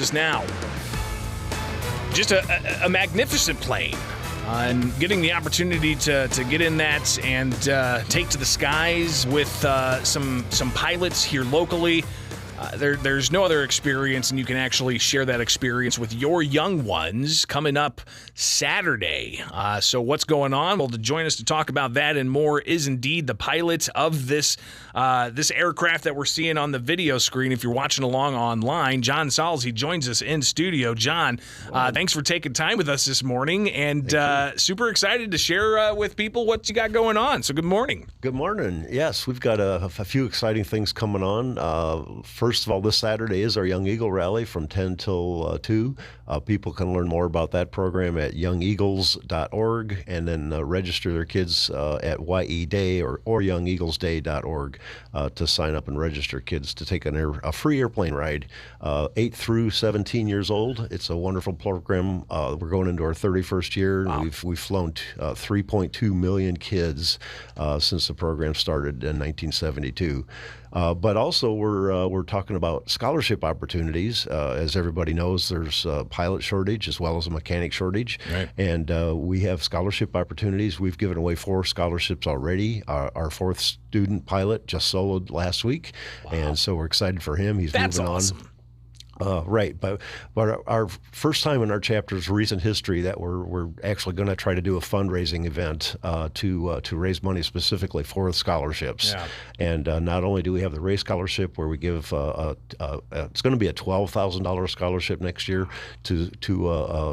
us now. Just a magnificent plane. And getting the opportunity to get in that and take to the skies with some pilots here locally. There's no other experience, and you can actually share that experience with your young ones coming up Saturday. So what's going on? Well, to join us to talk about that and more is indeed the pilot of this aircraft that we're seeing on the video screen. If you're watching along online, John Salz, he joins us in studio. John, thanks for taking time with us this morning, and super excited to share with people what you got going on. So good morning. Good morning. Yes, we've got a few exciting things coming on. First of all, this Saturday is our Young Eagle Rally from 10 till 2. People can learn more about that program at youngeagles.org and then register their kids at YE-Day or youngeaglesday.org to sign up and register kids to take a free airplane ride, 8 through 17 years old. It's a wonderful program. We're going into our 31st year. Wow. We've flown 3.2 million kids since the program started in 1972. But also we're talking about scholarship opportunities. As everybody knows, there's a pilot shortage as well as a mechanic shortage. Right. And we have scholarship opportunities. We've given away 4 scholarships already. Our 4th student pilot just soloed last week. Wow. And so we're excited for him. He's moving awesome. on. Right, but our first time in our chapter's recent history that we're actually going to try to do a fundraising event to raise money specifically for scholarships. Yeah. And not only do we have the race scholarship where we give it's going to be a $12,000 scholarship next year to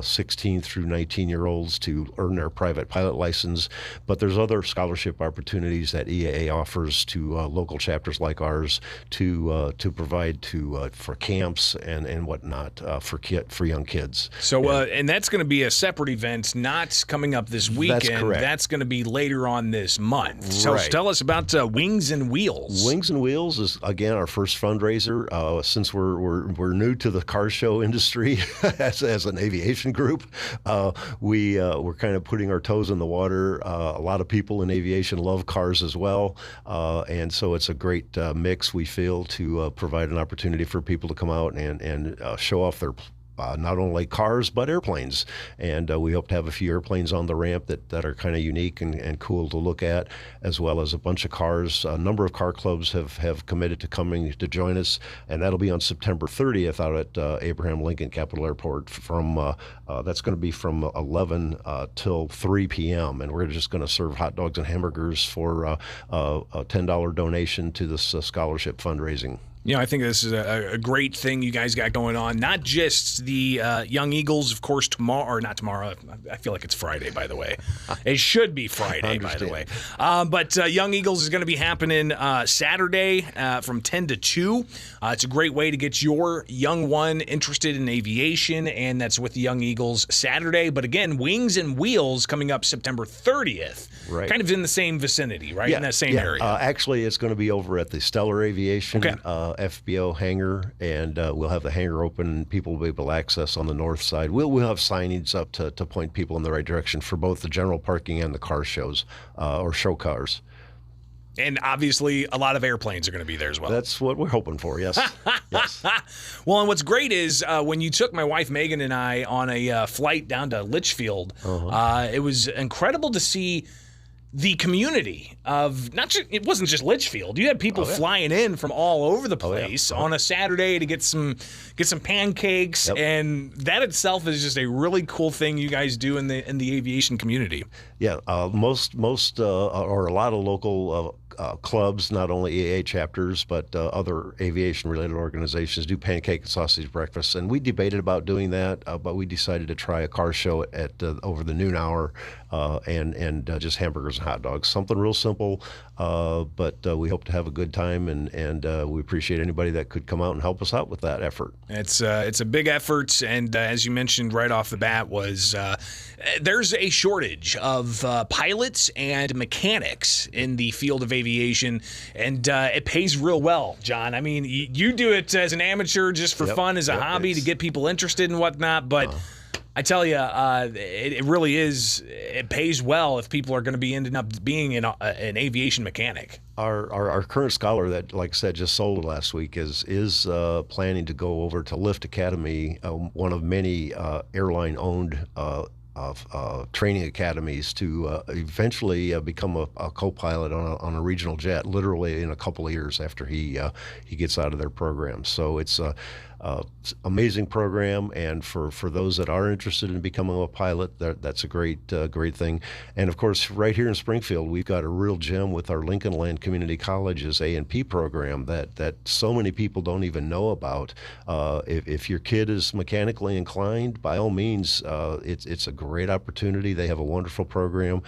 16 through 19-year-olds to earn their private pilot license, but there's other scholarship opportunities that EAA offers to local chapters like ours to provide for camps and whatnot for young kids. So, and that's going to be a separate event, not coming up this weekend. That's correct. That's going to be later on this month. So right. Tell us about Wings and Wheels. Wings and Wheels is, again, our first fundraiser. Since we're new to the car show industry as an aviation group, we're kind of putting our toes in the water. A lot of people in aviation love cars as well, and so it's a great mix, we feel, to provide an opportunity for people to come out and show off their not only cars but airplanes. And we hope to have a few airplanes on the ramp that are kind of unique and cool to look at, as well as a bunch of cars. A number of car clubs have committed to coming to join us, and that'll be on September 30th out at Abraham Lincoln Capitol Airport. That's going to be from 11 till 3 p.m. and we're just going to serve hot dogs and hamburgers for a $10 donation to this scholarship fundraising. You know, I think this is a great thing you guys got going on. Not just the Young Eagles, of course, tomorrow, or not tomorrow. I feel like it's Friday, by the way. It should be Friday, by the way. But Young Eagles is going to be happening Saturday from 10 to 2. It's a great way to get your young one interested in aviation, and that's with the Young Eagles Saturday. But again, Wings and Wheels coming up September 30th. Right. Kind of in the same vicinity, right? Yeah, in that same area. Actually, it's going to be over at the Stellar Aviation. Okay. FBO hangar, and we'll have the hangar open and people will be able to access on the north side. We'll have signage up to point people in the right direction for both the general parking and the car shows or show cars. And obviously, a lot of airplanes are going to be there as well. That's what we're hoping for, yes. Yes. Well, and what's great is when you took my wife Megan and I on a flight down to Litchfield, it was incredible to see the community of it wasn't just Litchfield. You had people flying in from all over the place on a Saturday to get some pancakes, and that itself is just a really cool thing you guys do in the aviation community. Yeah, most or a lot of local clubs, not only EAA chapters, but other aviation-related organizations do pancake and sausage breakfast. And we debated about doing that, but we decided to try a car show at over the noon hour and just hamburgers and hot dogs. Something real simple, but we hope to have a good time, and we appreciate anybody that could come out and help us out with that effort. It's a big effort, and as you mentioned right off the bat, there's a shortage of pilots and mechanics in the field of aviation, and it pays real well, John. I mean, you do it as an amateur just for fun, as a hobby to get people interested and whatnot, but I tell you, it really is. It pays well if people are going to be ending up being an aviation mechanic. Our current scholar that, like I said, just sold last week is planning to go over to Lift Academy, one of many airline-owned training academies, to eventually become a co-pilot on a regional jet, literally in a couple of years after he gets out of their program. So it's amazing program, and for those that are interested in becoming a pilot, that's a great thing. And of course, right here in Springfield, we've got a real gem with our Lincoln Land Community College's A&P program that so many people don't even know about. If your kid is mechanically inclined, by all means, it's a great opportunity. They have a wonderful program.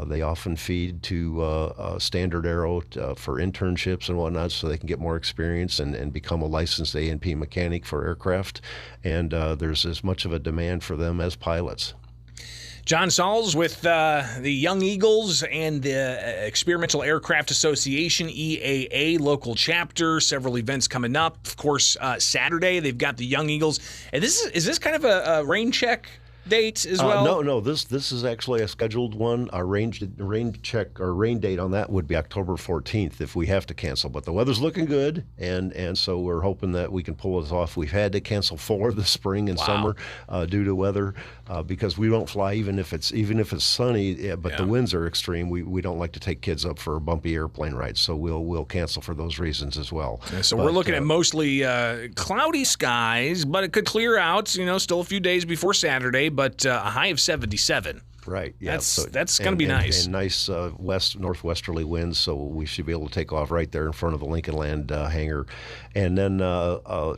They often feed to Standard Aero for internships and whatnot, so they can get more experience and become a licensed A&P mechanic for aircraft, and there's as much of a demand for them as pilots. John Salz with the Young Eagles and the Experimental Aircraft Association, EAA, local chapter. Several events coming up. Of course, Saturday they've got the Young Eagles. And is this kind of a rain check date as well? No. This is actually a scheduled one. Our rain check or rain date on that would be October 14th if we have to cancel. But the weather's looking good, and so we're hoping that we can pull this off. We've had to cancel 4 this spring and summer due to weather, because we don't fly even if it's sunny. But the winds are extreme. We don't like to take kids up for bumpy airplane rides, so we'll cancel for those reasons as well. Yeah, so we're looking at mostly cloudy skies, but it could clear out. Still a few days before Saturday, but a high of 77. Right. Yeah. That's going to be nice. And nice northwesterly winds, so we should be able to take off right there in front of the Lincoln Land hangar. And then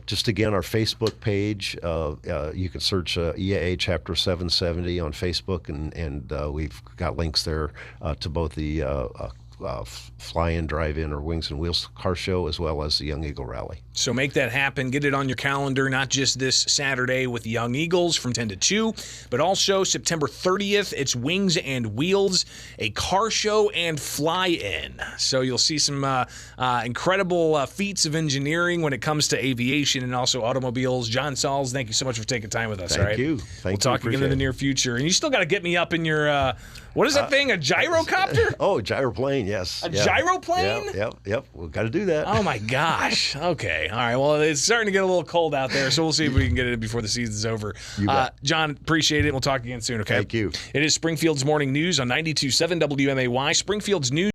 just again, our Facebook page, you can search EAA Chapter 770 on Facebook, and we've got links there to both the fly-in, drive-in, or Wings and Wheels car show, as well as the Young Eagle Rally. So make that happen. Get it on your calendar, not just this Saturday with the Young Eagles from 10 to 2, but also September 30th, it's Wings and Wheels, a car show and fly-in. So you'll see some incredible feats of engineering when it comes to aviation and also automobiles. John Salz, thank you so much for taking time with us. Thank you. We'll talk again in the near future. And you still got to get me up in your, what is that thing, a gyrocopter? Gyroplane, yes. A gyroplane? Yep. We've got to do that. Oh, my gosh. Okay. All right. Well, it's starting to get a little cold out there, so we'll see if we can get it before the season's over. John, appreciate it. We'll talk again soon, okay? Thank you. It is Springfield's Morning News on 92.7 WMAY. Springfield's News.